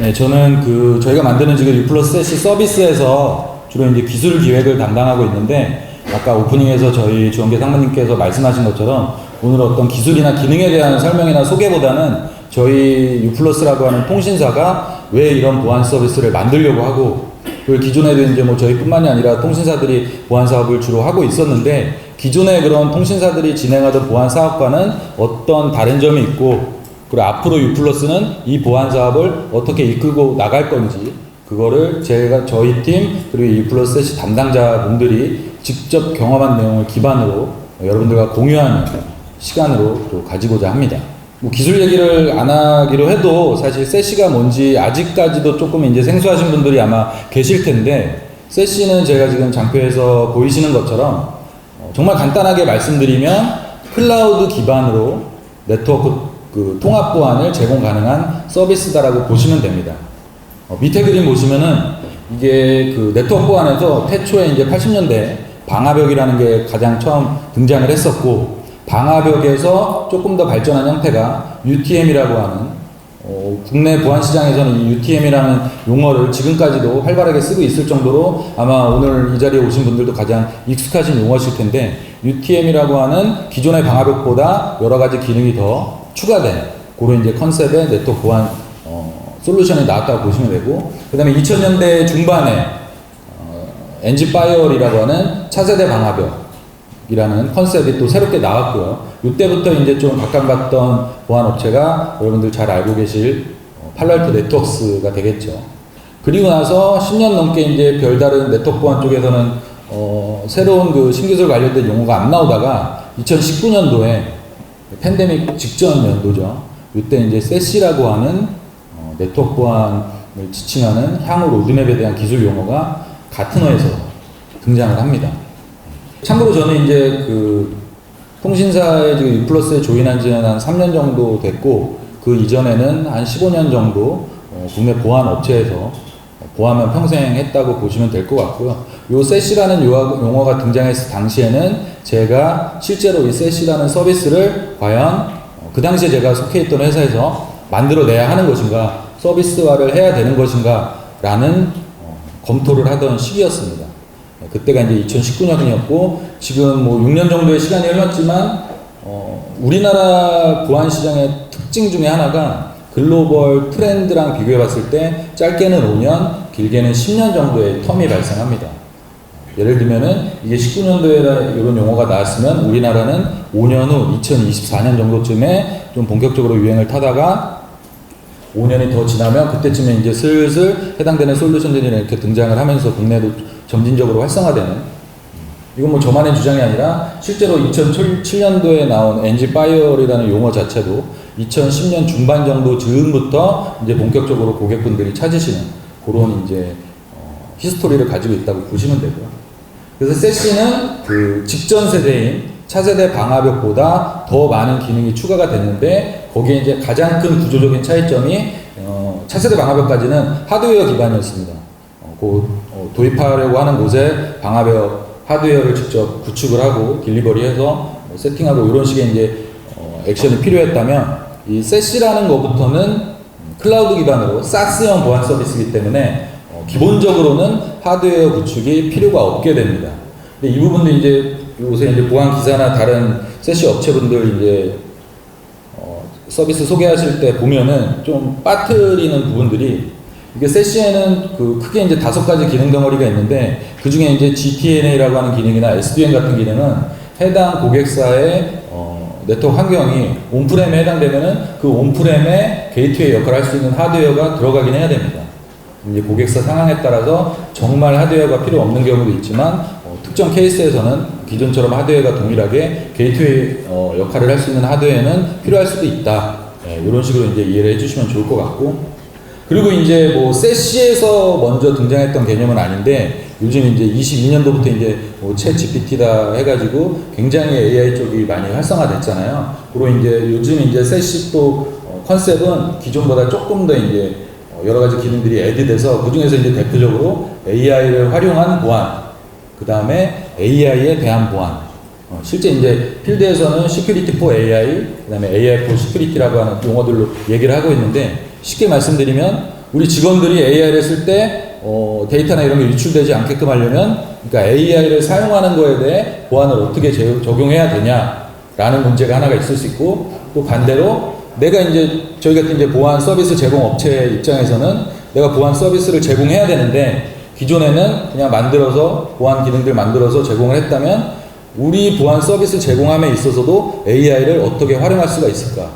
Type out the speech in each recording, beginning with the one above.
네, 저는 저희가 만드는 지금 유플러스 세시 서비스에서 주로 이제 기술 기획을 담당하고 있는데, 아까 오프닝에서 저희 주원계 상무님께서 말씀하신 것처럼 오늘 어떤 기술이나 기능에 대한 설명이나 소개보다는 저희 유플러스라고 하는 통신사가 왜 이런 보안 서비스를 만들려고 하고, 그리고 기존에도 이제 뭐 저희뿐만이 아니라 통신사들이 보안 사업을 주로 하고 있었는데, 기존의 그런 통신사들이 진행하던 보안 사업과는 어떤 다른 점이 있고, 그리고 앞으로 유플러스는 이 보안 사업을 어떻게 이끌고 나갈 건지, 그거를 저희 팀 그리고 유플러스 세시 담당자분들이 직접 경험한 내용을 기반으로 여러분들과 공유하는 시간으로 또 가지고자 합니다. 뭐 기술 얘기를 안 하기로 해도 사실 세시가 뭔지 아직까지도 조금 이제 생소하신 분들이 아마 계실 텐데, 세시는 제가 지금 장표에서 보이시는 것처럼 정말 간단하게 말씀드리면 클라우드 기반으로 네트워크 통합 보안을 제공 가능한 서비스다라고 보시면 됩니다. 밑에 그림 보시면은 이게 네트워크 보안에서 태초에 이제 80년대 방화벽이라는 게 가장 처음 등장을 했었고, 방화벽에서 조금 더 발전한 형태가 UTM이라고 하는 국내 보안 시장에서는 이 UTM이라는 용어를 지금까지도 활발하게 쓰고 있을 정도로 아마 오늘 이 자리에 오신 분들도 가장 익숙하신 용어실 텐데, UTM이라고 하는 기존의 방화벽보다 여러 가지 기능이 더 추가된 그런 이제 컨셉의 네트워크 보안 솔루션이 나왔다고 보시면 되고, 그 다음에 2000년대 중반에 NG 파이어월이라고 하는 차세대 방화벽이라는 컨셉이 또 새롭게 나왔고요. 이때부터 이제 좀 각광받던 보안 업체가 여러분들 잘 알고 계실 팔로알토 네트워크스가 되겠죠. 그리고 나서 10년 넘게 이제 별다른 네트워크 보안 쪽에서는 새로운 신기술 관련된 용어가 안 나오다가 2019년도에 팬데믹 직전 연도죠. 이때 이제 세시라고 하는 네트워크 보안을 지칭하는 향후 로드맵에 대한 기술 용어가 가트너에서 등장을 합니다. 참고로 저는 이제 통신사에 지금 유플러스에 조인한 지는 한 3년 정도 됐고, 그 이전에는 한 15년 정도 국내 보안 업체에서 보안만 평생 했다고 보시면 될 것 같고요. 요 세시라는 용어가 등장했을 당시에는 제가 실제로 이 세시라는 서비스를 과연 그 당시에 제가 속해 있던 회사에서 만들어내야 하는 것인가, 서비스화를 해야 되는 것인가 라는 검토를 하던 시기였습니다. 그때가 이제 2019년이었고, 지금 뭐 6년 정도의 시간이 흘렀지만 우리나라 보안 시장의 특징 중에 하나가 글로벌 트렌드랑 비교해 봤을 때 짧게는 5년, 길게는 10년 정도의 텀이 발생합니다. 예를 들면은 이게 19년도에 이런 용어가 나왔으면 우리나라는 5년 후 2024년 정도쯤에 좀 본격적으로 유행을 타다가 5년이 더 지나면 그때쯤에 이제 슬슬 해당되는 솔루션들이 이렇게 등장을 하면서 국내도 점진적으로 활성화되는, 이건 뭐 저만의 주장이 아니라 실제로 2007년도에 나온 NG 파이어이라는 용어 자체도 2010년 중반 정도 즈음부터 이제 본격적으로 고객분들이 찾으시는 그런 이제 히스토리를 가지고 있다고 보시면 되고요. 그래서 세시는 직전 세대인 차세대 방화벽보다 더 많은 기능이 추가가 됐는데, 거기에 이제 가장 큰 구조적인 차이점이 차세대 방화벽까지는 하드웨어 기반이었습니다. 도입하려고 하는 곳에 방화벽 하드웨어를 직접 구축을 하고 딜리버리해서 세팅하고 이런 식의 이제 액션이 필요했다면, 이 세시라는 것부터는 클라우드 기반으로 사스형 보안 서비스이기 때문에 기본적으로는 하드웨어 구축이 필요가 없게 됩니다. 근데 이 부분도 이제 요새 이제 보안 기사나 다른 세시 업체분들 이제 서비스 소개하실 때 보면은 좀 빠뜨리는 부분들이, 이게 세시에는 크게 이제 5가지 기능 덩어리가 있는데, 그 중에 이제 GTNA라고 하는 기능이나 SDN 같은 기능은 해당 고객사의 네트워크 환경이 온프렘에 해당되면은 그 온프렘의 게이트웨이 역할을 할 수 있는 하드웨어가 들어가긴 해야 됩니다. 이제 고객사 상황에 따라서 정말 하드웨어가 필요 없는 경우도 있지만, 특정 케이스에서는 기존처럼 하드웨어가 동일하게 게이트웨이 역할을 할 수 있는 하드웨어는 필요할 수도 있다. 이런 식으로 이제 이해를 해주시면 좋을 것 같고, 그리고 이제 뭐 세시에서 먼저 등장했던 개념은 아닌데, 요즘 이제 22년도부터 이제 챗 GPT다 해가지고 굉장히 AI 쪽이 많이 활성화됐잖아요. 그리고 이제 요즘 이제 세시 또 컨셉은 기존보다 조금 더 이제 여러 가지 기능들이 애드돼서, 그 중에서 이제 대표적으로 AI를 활용한 보안, 그 다음에 AI에 대한 보안. 실제 이제 필드에서는 Security for AI, 그 다음에 AI for Security라고 하는 용어들로 얘기를 하고 있는데, 쉽게 말씀드리면 우리 직원들이 AI를 쓸 때 데이터나 이런 게 유출되지 않게끔 하려면, 그러니까 AI를 사용하는 거에 대해 보안을 어떻게 적용해야 되냐라는 문제가 하나가 있을 수 있고, 또 반대로 내가 이제 저희 같은 이제 보안 서비스 제공 업체 입장에서는 내가 보안 서비스를 제공해야 되는데, 기존에는 그냥 만들어서 보안 기능들 만들어서 제공을 했다면 우리 보안 서비스 제공함에 있어서도 AI를 어떻게 활용할 수가 있을까?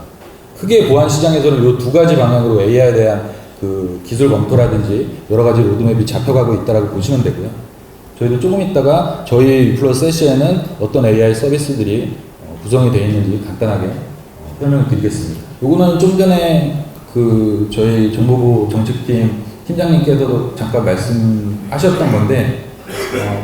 크게 보안 시장에서는 이 두 가지 방향으로 AI에 대한 그 기술 검토라든지 여러 가지 로드맵이 잡혀가고 있다라고 보시면 되고요. 저희도 조금 있다가 저희 유플러스 세시에는 어떤 AI 서비스들이 구성이 되어 있는지 간단하게 설명을 드리겠습니다. 요거는 좀 전에 그 저희 정보부 정책팀 팀장님께서도 잠깐 말씀하셨던 건데,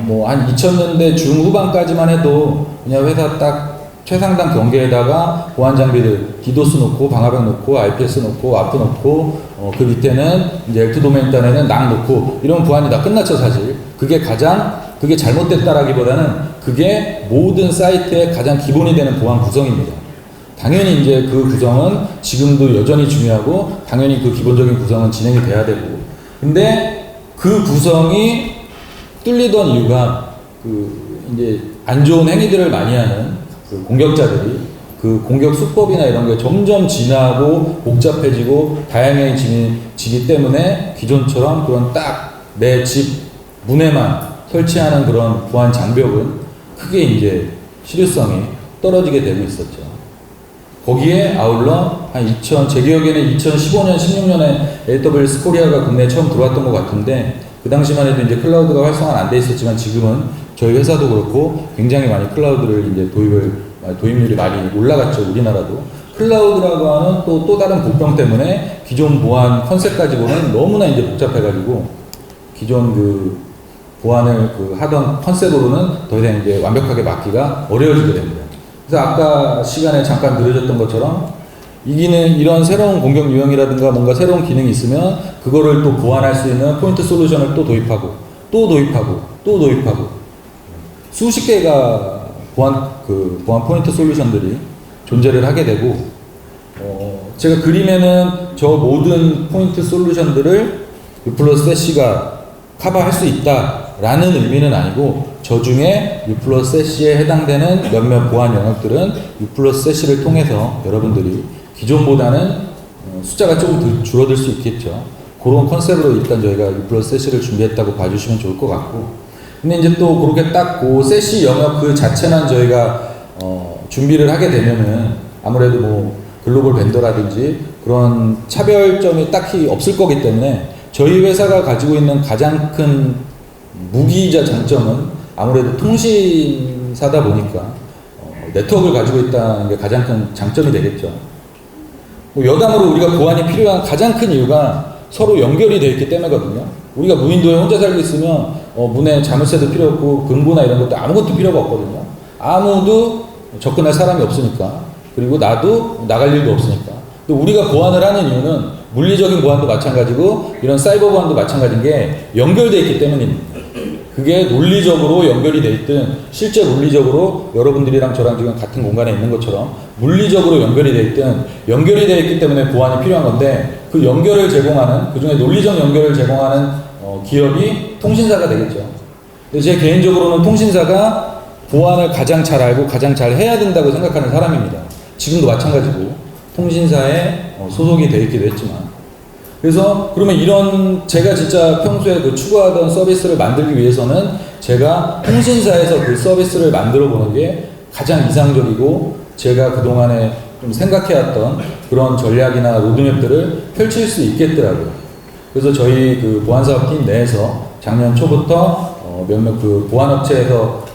뭐 한 2000년대 중후반까지만 해도 그냥 회사 딱 최상단 경계에다가 보안 장비들 디도스 놓고 방화벽 놓고 IPS 놓고 아프 놓고 그 밑에는 이제 엘트 도메인 단에는 낭 놓고 이런 보안이 다 끝났죠 사실. 그게 잘못됐다라기보다는 그게 모든 사이트의 가장 기본이 되는 보안 구성입니다. 당연히 이제 그 구성은 지금도 여전히 중요하고 당연히 그 기본적인 구성은 진행이 돼야 되고, 근데 그 구성이 뚫리던 이유가 그 이제 안 좋은 행위들을 많이 하는 그 공격자들이 그 공격 수법이나 이런 게 점점 진화하고 복잡해지고 다양해지기 때문에 기존처럼 그런 딱 내 집 문에만 설치하는 그런 보안 장벽은 크게 이제 실효성이 떨어지게 되고 있었죠. 거기에 아울러 제 기억에는 2015년, 16년에 AWS 코리아가 국내에 처음 들어왔던 것 같은데, 그 당시만 해도 이제 클라우드가 활성화는 안 돼 있었지만 지금은 저희 회사도 그렇고 굉장히 많이 클라우드를 이제 도입률이 많이 올라갔죠, 우리나라도. 클라우드라고 하는 또 다른 복병 때문에 기존 보안 컨셉 가지고는 너무나 이제 복잡해가지고 기존 그 보안을 하던 컨셉으로는 더 이상 이제 완벽하게 막기가 어려워지게 됩니다. 그래서 아까 시간에 잠깐 늘어졌던 것처럼 이런 새로운 공격 유형이라든가 뭔가 새로운 기능이 있으면 그거를 또 보완할 수 있는 포인트 솔루션을 또 도입하고 또 도입하고 또 도입하고 수십 개가 보안 포인트 솔루션들이 존재를 하게 되고, 제가 그림에는 저 모든 포인트 솔루션들을 유플러스 세시가 커버할 수 있다라는 의미는 아니고, 저 중에 유플러스 세시에 해당되는 몇몇 보안 영역들은 유플러스 세시를 통해서 여러분들이 기존보다는 숫자가 조금 줄어들 수 있겠죠. 그런 컨셉으로 일단 저희가 유플러스 세시를 준비했다고 봐주시면 좋을 것 같고, 근데 이제 또 그렇게 딱 그 세시 영역 그 자체만 저희가 준비를 하게 되면은 아무래도 뭐 글로벌 벤더라든지 그런 차별점이 딱히 없을 거기 때문에 저희 회사가 가지고 있는 가장 큰 무기이자 장점은 아무래도 통신사다 보니까 네트워크를 가지고 있다는 게 가장 큰 장점이 되겠죠. 여담으로 우리가 보안이 필요한 가장 큰 이유가 서로 연결이 되어 있기 때문이거든요. 우리가 무인도에 혼자 살고 있으면 문에 자물쇠도 필요 없고 금고나 이런 것도 아무것도 필요가 없거든요. 아무도 접근할 사람이 없으니까, 그리고 나도 나갈 일도 없으니까. 또 우리가 보안을 하는 이유는 물리적인 보안도 마찬가지고 이런 사이버 보안도 마찬가지인 게 연결되어 있기 때문입니다. 그게 논리적으로 연결이 돼 있든 실제 물리적으로 여러분들이랑 저랑 지금 같은 공간에 있는 것처럼 물리적으로 연결이 돼 있든 연결이 되어 있기 때문에 보안이 필요한 건데, 그 연결을 제공하는, 그중에 논리적 연결을 제공하는 기업이 통신사가 되겠죠. 제 개인적으로는 통신사가 보안을 가장 잘 알고 가장 잘 해야 된다고 생각하는 사람입니다. 지금도 마찬가지고 통신사에 소속이 되어 있기도 했지만. 그래서 그러면 이런 제가 진짜 평소에 그 추구하던 서비스를 만들기 위해서는 제가 통신사에서 그 서비스를 만들어 보는 게 가장 이상적이고 제가 그동안에 좀 생각해왔던 그런 전략이나 로드맵들을 펼칠 수 있겠더라고요. 그래서 저희 그 보안사업팀 내에서 작년 초부터 몇몇 그 보안업체에서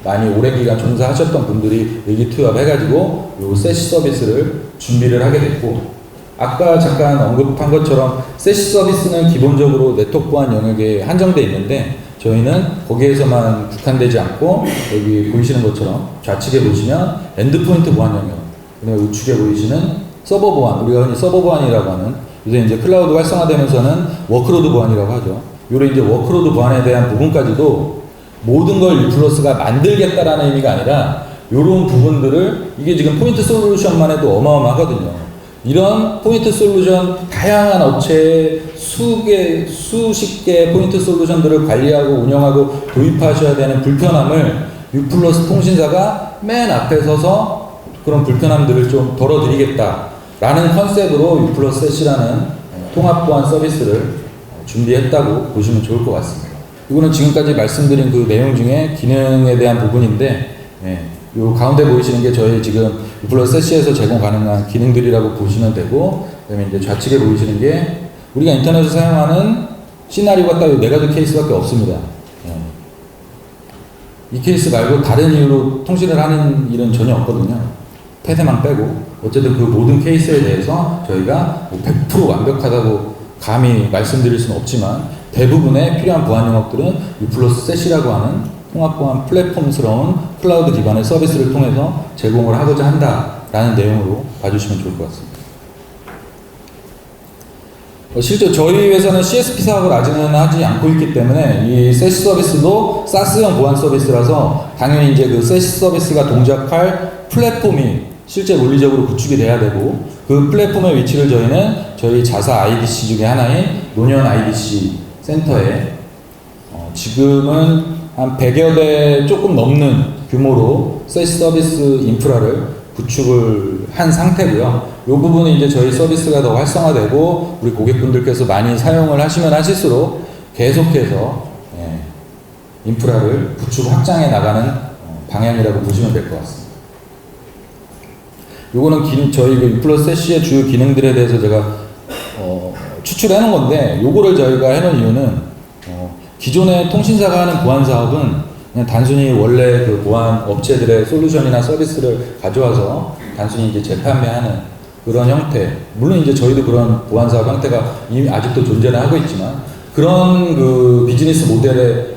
많이 오랜 기간 종사하셨던 분들이 의기투합해가지고 요 세시 서비스를 준비를 하게 됐고, 아까 잠깐 언급한 것처럼 세시 서비스는 기본적으로 네트워크 보안 영역에 한정되어 있는데 저희는 거기에서만 국한되지 않고 여기 보이시는 것처럼 좌측에 보시면 엔드포인트 보안 영역, 그다음에 우측에 보이시는 서버 보안, 우리가 흔히 서버 보안이라고 하는, 요새 이제 클라우드 활성화되면서는 워크로드 보안이라고 하죠. 요런 이제 워크로드 보안에 대한 부분까지도 모든 걸 유플러스가 만들겠다라는 의미가 아니라 요런 부분들을, 이게 지금 포인트 솔루션만 해도 어마어마하거든요. 이런 포인트 솔루션, 다양한 업체의 수십 개의 포인트 솔루션들을 관리하고 운영하고 도입하셔야 되는 불편함을 유플러스 통신사가 맨 앞에 서서 그런 불편함들을 좀 덜어드리겠다라는 컨셉으로 유플러스 셋이라는 통합 보안 서비스를 준비했다고 보시면 좋을 것 같습니다. 이거는 지금까지 말씀드린 그 내용 중에 기능에 대한 부분인데, 요 가운데 보이시는 게 저희 지금 유플러스 셋시에서 제공 가능한 기능들이라고 보시면 되고, 그다음에 이제 좌측에 보이시는 게 우리가 인터넷에서 사용하는 시나리오가 딱 네 가지 케이스밖에 없습니다. 이 케이스 말고 다른 이유로 통신을 하는 일은 전혀 없거든요. 폐쇄망 빼고. 어쨌든 그 모든 케이스에 대해서 저희가 100% 완벽하다고 감히 말씀드릴 수는 없지만 대부분의 필요한 보안 영역들은 유플러스 셋이라고 하는 통합보안 플랫폼스러운 클라우드 기반의 서비스를 통해서 제공을 하고자 한다라는 내용으로 봐주시면 좋을 것 같습니다. 실제 저희 회사는 CSP 사업을 아직은 하지 않고 있기 때문에 이 세시 서비스도 사스형 보안 서비스라서 당연히 이제 그 세시 서비스가 동작할 플랫폼이 실제 논리적으로 구축이 돼야 되고, 그 플랫폼의 위치를 저희는 저희 자사 IDC 중에 하나인 노년 IDC 센터에 지금은 한 100여 대 조금 넘는 규모로 세시 서비스 인프라를 구축을 한 상태고요. 이 부분이 이제 저희 서비스가 더 활성화되고 우리 고객분들께서 많이 사용을 하시면 하실수록 계속해서 인프라를 구축 확장해 나가는 방향이라고 보시면 될 것 같습니다. 요거는 저희 그 유플러스 셋시의 주요 기능들에 대해서 제가 추출해 놓은 건데, 요거를 저희가 해놓은 이유는 기존의 통신사가 하는 보안 사업은 그냥 단순히 원래 그 보안 업체들의 솔루션이나 서비스를 가져와서 단순히 이제 재판매하는 그런 형태, 물론 이제 저희도 그런 보안 사업 형태가 이미 아직도 존재를 하고 있지만 그런 그 비즈니스 모델에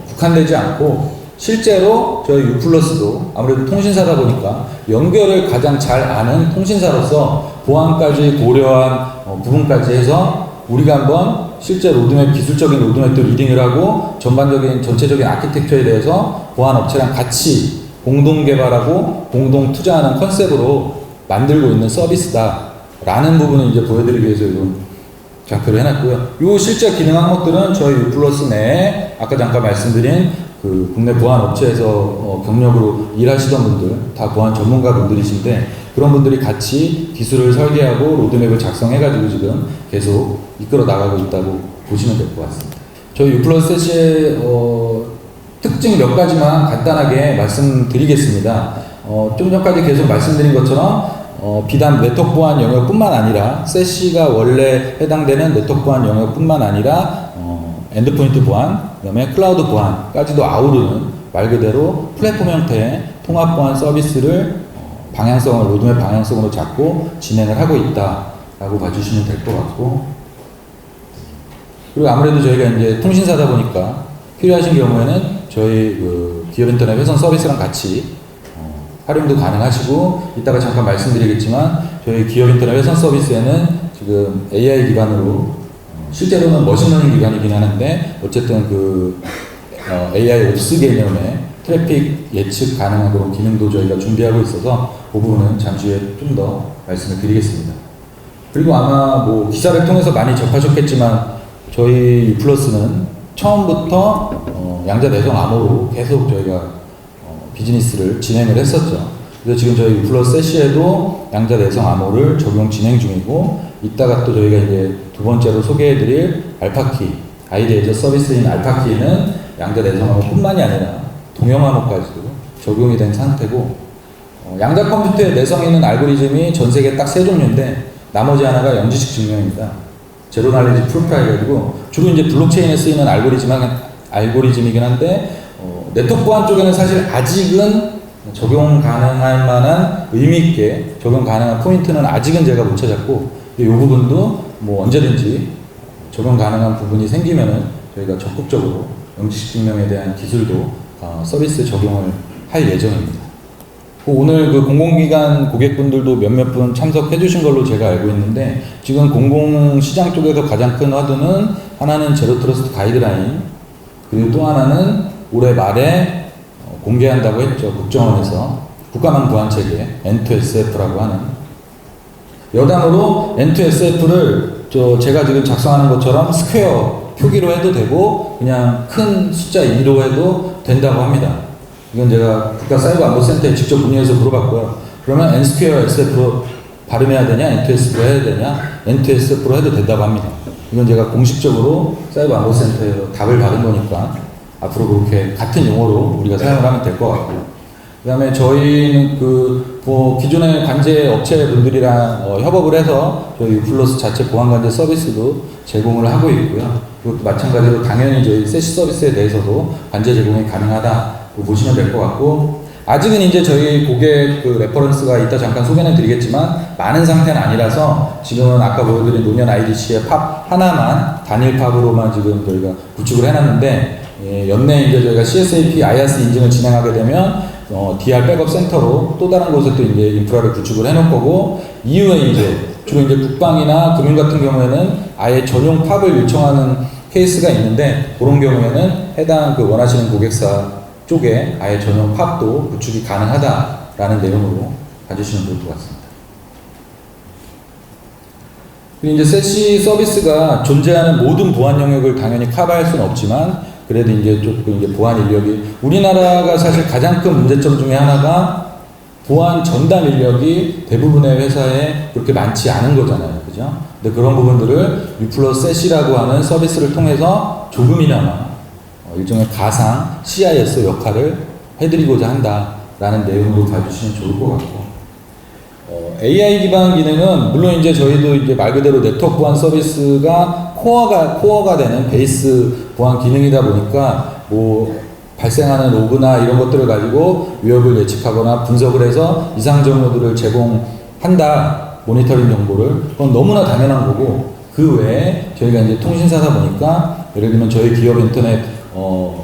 국한되지 않고, 실제로 저희 유플러스도 아무래도 통신사다 보니까 연결을 가장 잘 아는 통신사로서 보안까지 고려한 부분까지 해서 우리가 한번 실제 로드맵, 기술적인 로드맵도 리딩을 하고 전체적인 아키텍처에 대해서 보안 업체랑 같이 공동 개발하고 공동 투자하는 컨셉으로 만들고 있는 서비스다 라는 부분을 이제 보여드리기 위해서 이런 장표를 해놨고요. 이 실제 기능 항목들은 저희 유플러스 내에 아까 잠깐 말씀드린 그 국내 보안 업체에서 경력으로 일하시던 분들, 다 보안 전문가 분들이신데 그런 분들이 같이 기술을 설계하고 로드맵을 작성해가지고 지금 계속 이끌어 나가고 있다고 보시면 될 것 같습니다. 저희 유플러스 셋의 특징 몇 가지만 간단하게 말씀드리겠습니다. 좀 전까지 계속 말씀드린 것처럼 비단 네트워크 보안 영역뿐만 아니라 셋시가 원래 해당되는 네트워크 보안 영역뿐만 아니라 엔드포인트 보안, 그 다음에 클라우드 보안까지도 아우르는 말 그대로 플랫폼 형태의 통합 보안 서비스를 방향성을, 로드맵 방향성으로 잡고 진행을 하고 있다라고 봐주시면 될 것 같고, 그리고 아무래도 저희가 이제 통신사다 보니까 필요하신 경우에는 저희 그 기업 인터넷 회선 서비스랑 같이 활용도 가능하시고, 이따가 잠깐 말씀드리겠지만 저희 기업 인터넷 회선 서비스에는 지금 AI 기반으로 실제로는 머신러닝 기반이긴 하는데 어쨌든 그 AI 옵스 개념의 트래픽 예측 가능한 그런 기능도 저희가 준비하고 있어서 그 부분은 잠시 후에 좀 더 말씀을 드리겠습니다. 그리고 아마 뭐 기사를 통해서 많이 접하셨겠지만 저희 유플러스는 처음부터 양자 내성 암호로 계속 저희가 비즈니스를 진행을 했었죠. 그래서 지금 저희 유플러스 셋시에도 양자 내성 암호를 적용 진행 중이고, 이따가 또 저희가 이제 두 번째로 소개해드릴 알파키, 아이디에이저 서비스인 알파키는 양자 내성 암호뿐만이 아니라 동형 암호까지도 적용이 된 상태고, 양자 컴퓨터에 내성 있는 알고리즘이 전 세계 딱 세 종류인데 나머지 하나가 영지식 증명입니다. 제로 날리지 프로파일이고 주로 이제 블록체인에 쓰이는 알고리즘이긴 한데 네트워크 보안 쪽에는 사실 아직은 적용 가능할 만한 의미있게 적용 가능한 포인트는 아직은 제가 못 찾았고, 이 부분도 뭐 언제든지 적용 가능한 부분이 생기면은 저희가 적극적으로 영지식 증명에 대한 기술도 서비스 적용을 할 예정입니다. 오늘 그 공공기관 고객분들도 몇몇 분 참석해 주신 걸로 제가 알고 있는데, 지금 공공시장 쪽에서 가장 큰 화두는 하나는 제로 트러스트 가이드라인, 그리고 또 하나는 올해 말에 공개한다고 했죠. 국정원에서 국가망 보안체계 N2SF라고 하는 여담으로 N2SF를 제가 지금 작성하는 것처럼 스퀘어 표기로 해도 되고 그냥 큰 숫자 2로 해도 된다고 합니다. 이건 제가 국가사이버안보센터에 직접 문의해서 물어봤고요. 그러면 N-스퀘어 SF로 발음해야 되냐, N2SF로 해야 되냐, N2SF로 해도 된다고 합니다. 이건 제가 공식적으로 사이버안보센터에서 답을 받은 거니까 앞으로 그렇게 같은 용어로 우리가 사용을 하면 될 것 같고, 그 다음에 저희는 기존의 관제 업체분들이랑 협업을 해서 저희 유플러스 자체 보안관제 서비스도 제공을 하고 있고요. 그것도 마찬가지로 당연히 저희 세시 서비스에 대해서도 관제 제공이 가능하다고 보시면 될 것 같고, 아직은 이제 저희 고객 레퍼런스가 이따 잠깐 소개는 드리겠지만 많은 상태는 아니라서 지금은 아까 보여드린 노년 IDC의 팝 하나만 단일 팝으로만 지금 저희가 구축을 해놨는데, 연내에 이제 저희가 CSAP IaaS 인증을 진행하게 되면 DR 백업 센터로 또 다른 곳에 또 이제 인프라를 구축을 해놓을 거고, 이후에 이제 주로 이제 국방이나 금융 같은 경우에는 아예 전용 팝을 요청하는 케이스가 있는데, 그런 경우에는 해당 원하시는 고객사 쪽에 아예 전용 팝도 구축이 가능하다라는 내용으로 봐주시면 좋을 것 같습니다. 그리고 이제 세시 서비스가 존재하는 모든 보안 영역을 당연히 커버할 수는 없지만, 그래도 이제 조금 이제 보안 인력이, 우리나라가 사실 가장 큰 문제점 중에 하나가 보안 전담 인력이 대부분의 회사에 그렇게 많지 않은 거잖아요. 그죠? 근데 그런 부분들을 유플러스 세시라고 하는 서비스를 통해서 조금이나마 일종의 가상 CIS 역할을 해드리고자 한다라는 내용으로 봐주시면 좋을 것 같고, AI 기반 기능은 물론 이제 저희도 이제 말 그대로 네트워크 보안 서비스가 코어가 되는 베이스 보안 기능이다 보니까 발생하는 로그나 이런 것들을 가지고 위협을 예측하거나 분석을 해서 이상 정보들을 제공한다, 모니터링 정보를. 그건 너무나 당연한 거고, 그 외에 저희가 이제 통신사다 보니까 예를 들면 저희 기업 인터넷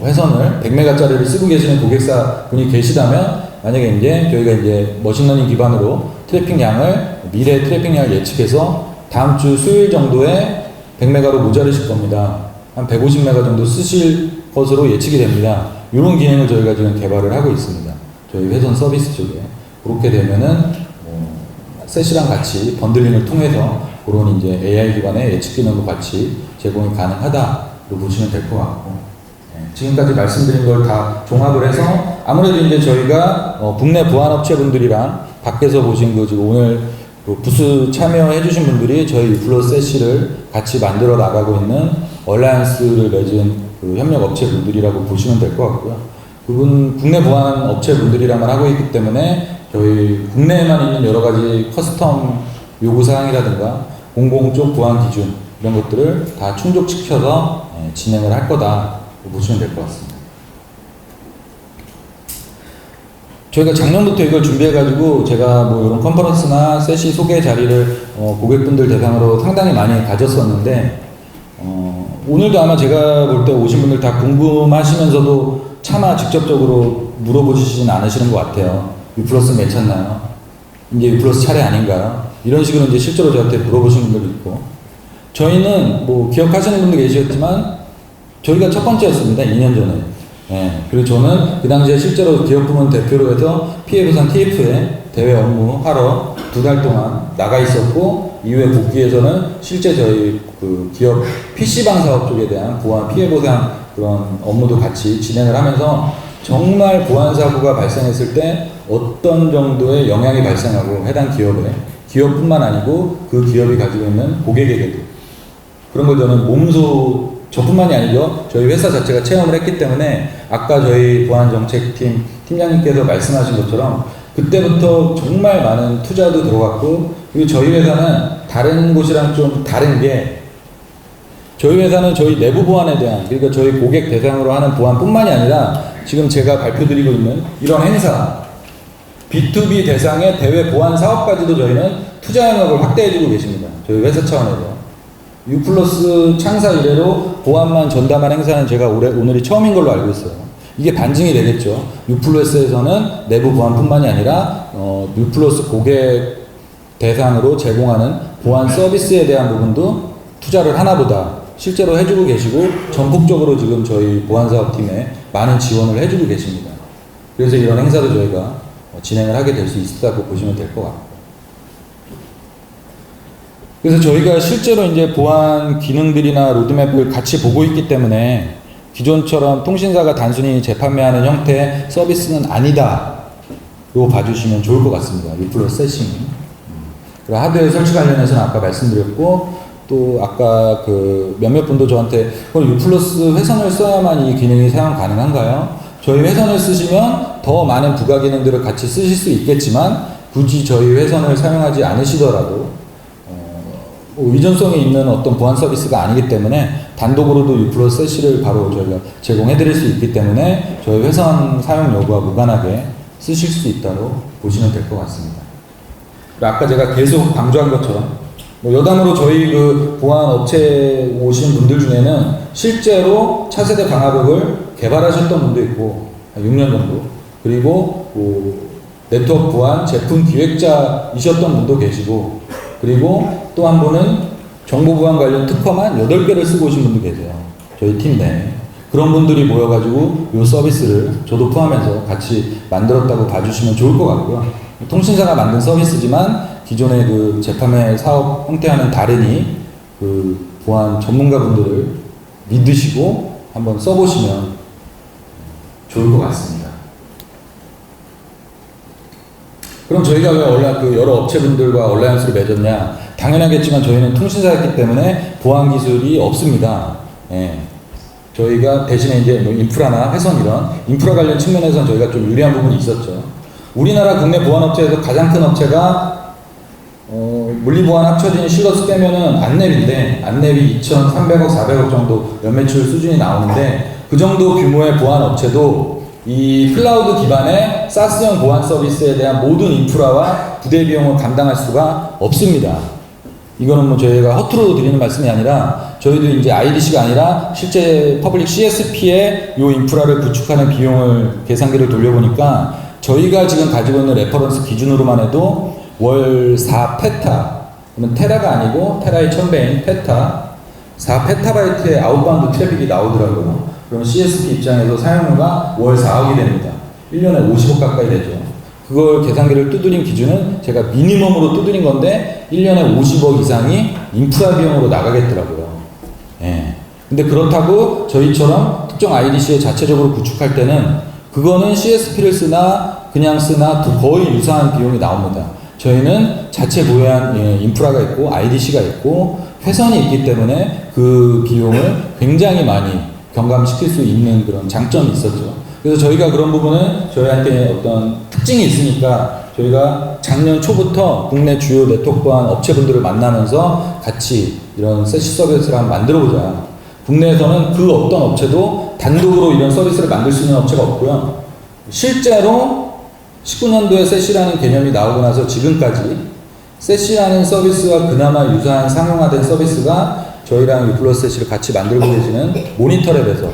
회선을 100메가짜리를 쓰고 계시는 고객사 분이 계시다면, 만약에 이제 저희가 이제 머신러닝 기반으로 미래 트래픽량을 예측해서 다음 주 수요일 정도에 100메가로 모자르실 겁니다. 한 150메가 정도 쓰실 것으로 예측이 됩니다. 이런 기능을 저희가 지금 개발을 하고 있습니다. 저희 회선 서비스 쪽에. 그렇게 되면은 셋이랑 같이 번들링을 통해서 그런 이제 AI 기반의 예측 기능도 같이 제공이 가능하다로 보시면 될 것 같고, 지금까지 말씀드린 걸 다 종합을 해서 아무래도 이제 저희가 국내 보안업체분들이랑 밖에서 보신 지금 오늘 부스 참여해 주신 분들이 저희 유플러스 세시를 같이 만들어 나가고 있는 얼라이언스를 맺은 협력 업체분들이라고 보시면 될 것 같고요. 그분 국내 보안 업체분들이랑만 하고 있기 때문에 저희 국내에만 있는 여러 가지 커스텀 요구사항이라든가 공공 쪽 보안 기준 이런 것들을 다 충족시켜서 진행을 할 거다 보시면 될 것 같습니다. 저희가 작년부터 이걸 준비해가지고 제가 이런 컨퍼런스나 세시 소개 자리를 고객분들 대상으로 상당히 많이 가졌었는데, 오늘도 아마 제가 볼 때 오신 분들 다 궁금하시면서도 차마 직접적으로 물어보시진 않으시는 것 같아요. 유플러스 괜찮나요? 이제 유플러스 차례 아닌가요? 이런 식으로 이제 실제로 저한테 물어보신 분들도 있고, 저희는 기억하시는 분도 계시겠지만 저희가 첫 번째였습니다. 2년 전에. 그리고 저는 그 당시에 실제로 기업부문 대표로 해서 피해보상 TF에 대외 업무하러 2달 동안 나가 있었고, 이후에 복귀해서는 실제 저희 기업 PC방 사업 쪽에 대한 보안 피해보상 그런 업무도 같이 진행을 하면서 정말 보안 사고가 발생했을 때 어떤 정도의 영향이 발생하고 해당 기업에, 기업뿐만 아니고 그 기업이 가지고 있는 고객에게도 그런 걸 저는 저뿐만이 아니죠. 저희 회사 자체가 체험을 했기 때문에 아까 저희 보안정책팀 팀장님께서 말씀하신 것처럼 그때부터 정말 많은 투자도 들어갔고, 그리고 저희 회사는 다른 곳이랑 좀 다른 게, 저희 회사는 저희 내부 보안에 대한, 그러니까 저희 고객 대상으로 하는 보안뿐만이 아니라 지금 제가 발표드리고 있는 이런 행사, B2B 대상의 대외 보안 사업까지도 저희는 투자 영역을 확대해주고 계십니다. 저희 회사 차원에서. 유플러스 창사 이래로 보안만 전담한 행사는 제가 오늘이 처음인 걸로 알고 있어요. 이게 반증이 되겠죠. 유플러스에서는 내부 보안뿐만이 아니라 유플러스 고객 대상으로 제공하는 보안 서비스에 대한 부분도 투자를 하나보다 실제로 해주고 계시고, 전폭적으로 지금 저희 보안사업팀에 많은 지원을 해주고 계십니다. 그래서 이런 행사도 저희가 진행을 하게 될 수 있다고 보시면 될 것 같고, 그래서 저희가 실제로 이제 보안 기능들이나 로드맵을 같이 보고 있기 때문에 기존처럼 통신사가 단순히 재판매하는 형태의 서비스는 아니다. 로 봐주시면 좋을 것 같습니다. U+ 세싱이. 그리고 하드웨어 설치 관련해서는 아까 말씀드렸고, 또 아까 그 몇몇 분도 저한테 그럼 U+ 회선을 써야만 이 기능이 사용 가능한가요? 저희 회선을 쓰시면 더 많은 부가 기능들을 같이 쓰실 수 있겠지만 굳이 저희 회선을 사용하지 않으시더라도 뭐 의존성이 있는 어떤 보안 서비스가 아니기 때문에 단독으로도 U+ 세시를 바로 저희가 제공해 드릴 수 있기 때문에 저희 회선 사용 여부와 무관하게 쓰실 수 있다고 보시면 될 것 같습니다. 아까 제가 계속 강조한 것처럼 뭐 여담으로 저희 그 보안 업체 오신 분들 중에는 실제로 차세대 방화벽을 개발하셨던 분도 있고 한 6년 정도, 그리고 뭐 네트워크 보안 제품 기획자이셨던 분도 계시고, 그리고 또 한 분은 정보 보안 관련 특허만 8개를 쓰고 오신 분도 계세요. 저희 팀 내에. 그런 분들이 모여가지고 이 서비스를 저도 포함해서 같이 만들었다고 봐주시면 좋을 것 같고요. 통신사가 만든 서비스지만 기존의 그 재판의 사업 형태와는 다르니 그 보안 전문가분들을 믿으시고 한번 써보시면 좋을 것 같습니다. 그럼 저희가 왜 그 여러 업체분들과 얼라이언스를 맺었냐? 당연하겠지만 저희는 통신사였기 때문에 보안 기술이 없습니다. 예. 저희가 대신에 이제 뭐 인프라나 회선 이런 인프라 관련 측면에서는 저희가 좀 유리한 부분이 있었죠. 우리나라 국내 보안 업체에서 가장 큰 업체가 물리보안 합쳐진 실러스 빼면은 안랩인데, 안랩이 2,300억, 400억 정도 연매출 수준이 나오는데, 그 정도 규모의 보안 업체도 이 클라우드 기반의 사스형 보안 서비스에 대한 모든 인프라와 부대 비용을 감당할 수가 없습니다. 이거는 뭐 저희가 허투루 드리는 말씀이 아니라 저희도 이제 IDC가 아니라 실제 퍼블릭 CSP에 요 인프라를 구축하는 비용을 계산기를 돌려보니까 저희가 지금 가지고 있는 레퍼런스 기준으로만 해도 월 4페타, 그러면 테라가 아니고 테라의 1000배인 페타, 4페타바이트의 아웃바운드 트래픽이 나오더라고요. 그럼 CSP 입장에서 사용료가 월 4억이 됩니다. 1년에 50억 가까이 되죠. 그걸 계산기를 두드린 기준은 제가 미니멈으로 두드린 건데 1년에 50억 이상이 인프라 비용으로 나가겠더라고요. 예. 근데 그렇다고 저희처럼 특정 IDC에 자체적으로 구축할 때는 그거는 CSP를 쓰나 그냥 쓰나 거의 유사한 비용이 나옵니다. 저희는 자체 보유한 인프라가 있고 IDC가 있고 회선이 있기 때문에 그 비용을 굉장히 많이 경감시킬 수 있는 그런 장점이 있었죠. 그래서 저희가 그런 부분은 저희한테 어떤 특징이 있으니까 저희가 작년 초부터 국내 주요 네트워크 보안 업체분들을 만나면서 같이 이런 세시 서비스를 한번 만들어보자. 국내에서는 그 어떤 업체도 단독으로 이런 서비스를 만들 수 있는 업체가 없고요. 실제로 19년도에 세시라는 개념이 나오고 나서 지금까지 세시라는 서비스와 그나마 유사한 상용화된 서비스가 저희랑 U+ 세시를 같이 만들고 계시는 모니터랩에서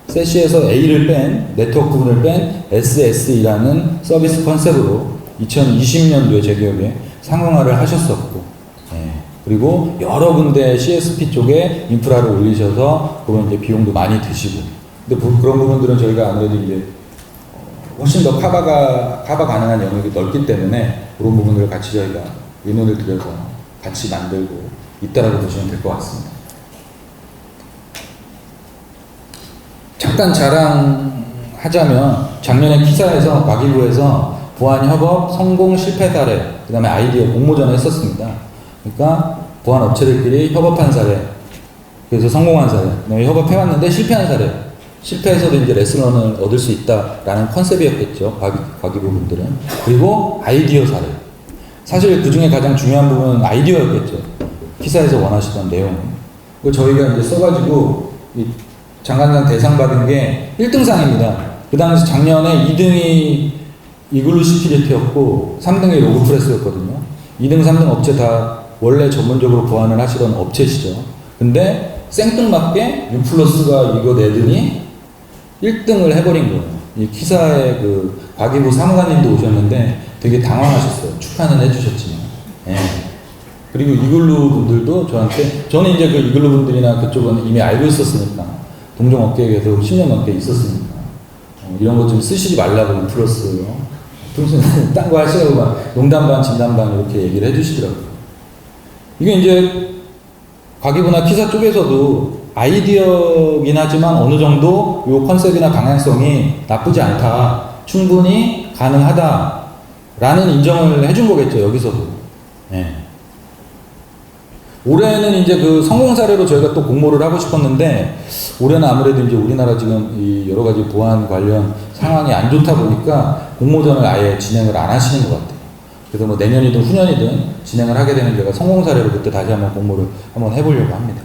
세시에서 A를 뺀, 네트워크 부분을 뺀 SSE라는 서비스 컨셉으로 2020년도에 제 기억에 상용화를 하셨었고, 예. 그리고 여러 군데 CSP 쪽에 인프라를 올리셔서 그런 이제 비용도 많이 드시고, 근데 그런 부분들은 저희가 아무래도 이제 훨씬 더 커버 가능한 영역이 넓기 때문에 그런 부분들을 같이 저희가 의논을 드려서 같이 만들고 있다라고 보시면 될 것 같습니다. 잠깐 자랑하자면 작년에 키사에서 과기부에서 보안 협업 성공 실패 사례, 그 다음에 아이디어 공모전을 했었습니다. 그러니까 보안 업체들끼리 협업한 사례, 그래서 성공한 사례, 협업해왔는데 실패한 사례, 실패해서도 이제 레슨런을 얻을 수 있다라는 컨셉이었겠죠. 과기부 분들은. 그리고 아이디어 사례. 사실 그 중에 가장 중요한 부분은 아이디어였겠죠. 키사에서 원하시던 내용은. 저희가 이제 써가지고 이 장관상 대상 받은 게 1등상입니다. 그 당시 작년에 2등이 이글루 시큐리티였고 3등이 로그프레스였거든요. 2등, 3등 업체 다 원래 전문적으로 보안을 하시던 업체시죠. 근데 생뚱맞게 U+가 이거 내더니 1등을 해버린 거예요. 이 키사의 그 과기부 사무관님도 오셨는데 되게 당황하셨어요. 축하는 해주셨지만. 예. 그리고 이글루 분들도 저는 이제 그 이글루 분들이나 그쪽은 이미 알고 있었으니까, 동종 업계에 계속 10년 넘게 있었으니까, 이런 거 좀 쓰시지 말라고 U+요. 무슨 딴 거 하시라고 막 농담 반 진담 반 이렇게 얘기를 해주시더라고요. 이게 이제 과기부나 키사 쪽에서도 아이디어긴 하지만 어느 정도 요 컨셉이나 방향성이 나쁘지 않다, 충분히 가능하다라는 인정을 해준 거겠죠, 여기서도. 네. 올해는 이제 그 성공 사례로 저희가 또 공모를 하고 싶었는데, 올해는 아무래도 이제 우리나라 지금 이 여러 가지 보안 관련 상황이 안 좋다 보니까 공모전을 아예 진행을 안 하시는 것 같아요. 그래서 뭐 내년이든 후년이든 진행을 하게 되면 제가 성공 사례로 그때 다시 한번 공모를 한번 해보려고 합니다.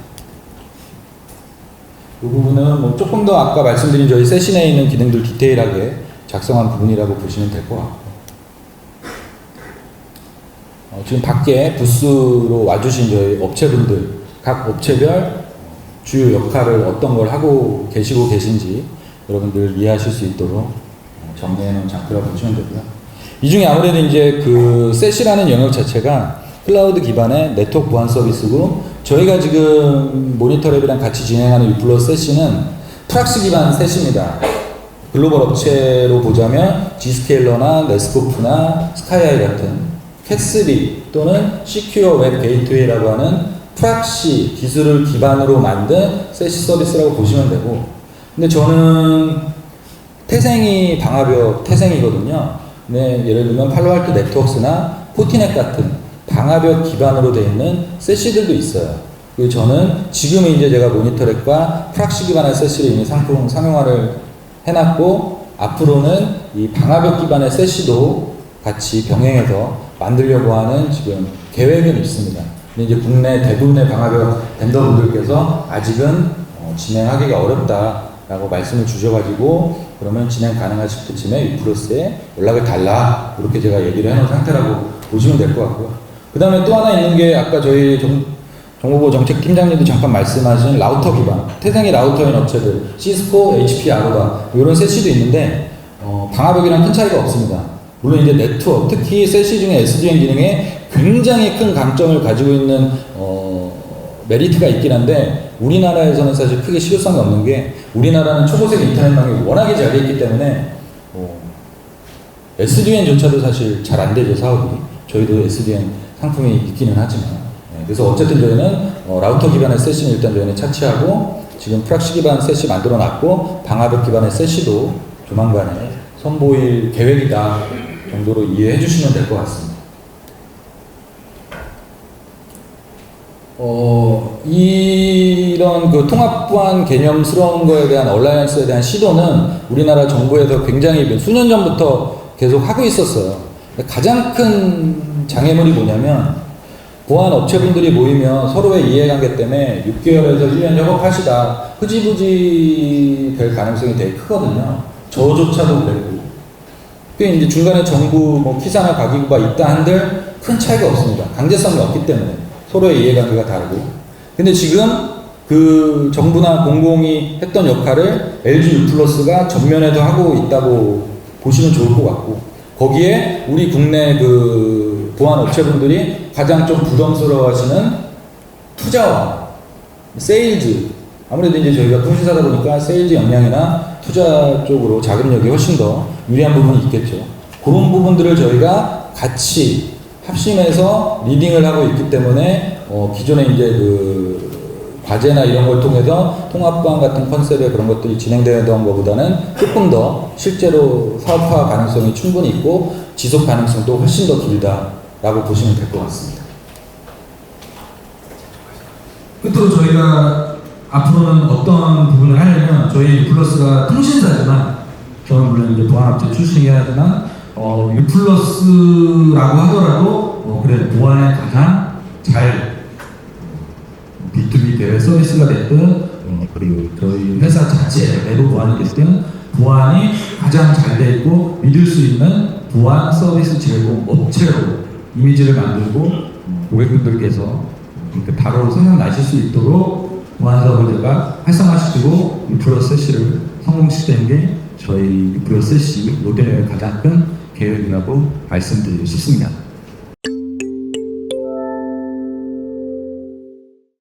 이 부분은 뭐 조금 더 아까 말씀드린 저희 세신에 있는 기능들 디테일하게 작성한 부분이라고 보시면 될 것 같고, 지금 밖에 부스로 와주신 저희 업체분들, 각 업체별 주요 역할을 어떤 걸 하고 계시고 계신지 여러분들 이해하실 수 있도록 정리해 놓은 장표라고 보시면 되고요. 이 중에 아무래도 이제 그 세시라는 영역 자체가 클라우드 기반의 네트워크 보안 서비스고, 저희가 지금 모니터랩이랑 같이 진행하는 유플러스 세시는 프락시 기반 세시입니다. 글로벌 업체로 보자면 G스케일러나 네스코프나 스카이아이 같은 캣3 또는 시큐어 웹 게이트웨이라고 하는 프락시 기술을 기반으로 만든 세시 서비스라고 보시면 되고, 근데 저는 태생이 방화벽 태생이거든요. 네, 예를 들면 팔로알토 네트워크스나 포티넷 같은 방화벽 기반으로 되어 있는 세시들도 있어요. 그리고 저는 지금 이제 제가 모니터랩과 프락시 기반의 세시를 이미 상품 상용화를 해놨고, 앞으로는 이 방화벽 기반의 세시도 같이 병행해서 만들려고 하는 지금 계획은 있습니다. 근데 이제 국내 대부분의 방화벽 벤더분들께서 아직은 진행하기가 어렵다라고 말씀을 주셔가지고, 그러면 진행 가능하실 때쯤에 유플러스에 연락을 달라, 이렇게 제가 얘기를 해놓은 상태라고 보시면 될 것 같고요. 그 다음에 또 하나 있는 게 아까 저희 정보보호 정책팀장님도 잠깐 말씀하신 라우터 기반, 태생이 라우터인 업체들, 시스코, HP, 아로바 이런 세시도 있는데 방화벽이랑 큰 차이가 없습니다. 물론 이제 네트워크, 특히 세시 중에 SDN 기능에 굉장히 큰 강점을 가지고 있는 메리트가 있긴 한데, 우리나라에서는 사실 크게 실효성이 없는 게, 우리나라는 초고속 인터넷망이 워낙에 잘 돼 있기 때문에 SDN조차도 사실 잘 안 되죠, 사업이. 저희도 SDN 상품이 있기는 하지만. 그래서 어쨌든 저희는 라우터 기반의 세시는 일단 저희는 차치하고, 지금 프락시 기반 세시 만들어 놨고, 방화벽 기반의 세시도 조만간에 선보일 계획이다 정도로 이해해 주시면 될 것 같습니다. 이런 그 통합보안 개념스러운 거에 대한 얼라이언스에 대한 시도는 우리나라 정부에서 굉장히 수년 전부터 계속 하고 있었어요. 가장 큰 장애물이 뭐냐면, 보안 업체분들이 모이면 서로의 이해관계 때문에 6개월에서 1년 협업하시다 흐지부지 될 가능성이 되게 크거든요. 저조차도 그랬고. 그게 이제 중간에 정부, 뭐 키사나 과기부가 있다 한들 큰 차이가 없습니다. 강제성이 없기 때문에 서로의 이해관계가 다르고. 근데 지금 그 정부나 공공이 했던 역할을 LG 유플러스가 전면에도 하고 있다고 보시면 좋을 것 같고, 거기에 우리 국내 그 보안 업체분들이 가장 좀 부담스러워 하시는 투자와 세일즈, 아무래도 이제 저희가 통신사다 보니까 세일즈 역량이나 투자 쪽으로 자금력이 훨씬 더 유리한 부분이 있겠죠. 그런 부분들을 저희가 같이 합심해서 리딩을 하고 있기 때문에 기존에 이제 그 과제나 이런 걸 통해서 통합보안 같은 컨셉의 그런 것들이 진행되던 것보다는 조금 더 실제로 사업화 가능성이 충분히 있고 지속 가능성도 훨씬 더 길다라고 보시면 될 것 같습니다. 끝으로 저희가 앞으로는 어떤 부분을 하려면, 저희 유플러스가 통신사지만, 저는 물론 이제 보안업체 출신이긴 하지만 유플러스라고 하더라도 그래 보안에 가장 잘 B2B 대외 서비스가 됐든 그리고 저희 회사 자체 내부 보안이 됐든 보안이 가장 잘 돼 있고 믿을 수 있는 보안 서비스 제공 업체로 이미지를 만들고 고객분들께서 바로 생각나실 수 있도록 보안 사업을 제가 활성화시키고 유플러스 세시를 성공시키는 게 저희 유플러스 세시 모델의 가장 큰 계획이라고 말씀드리고 싶습니다.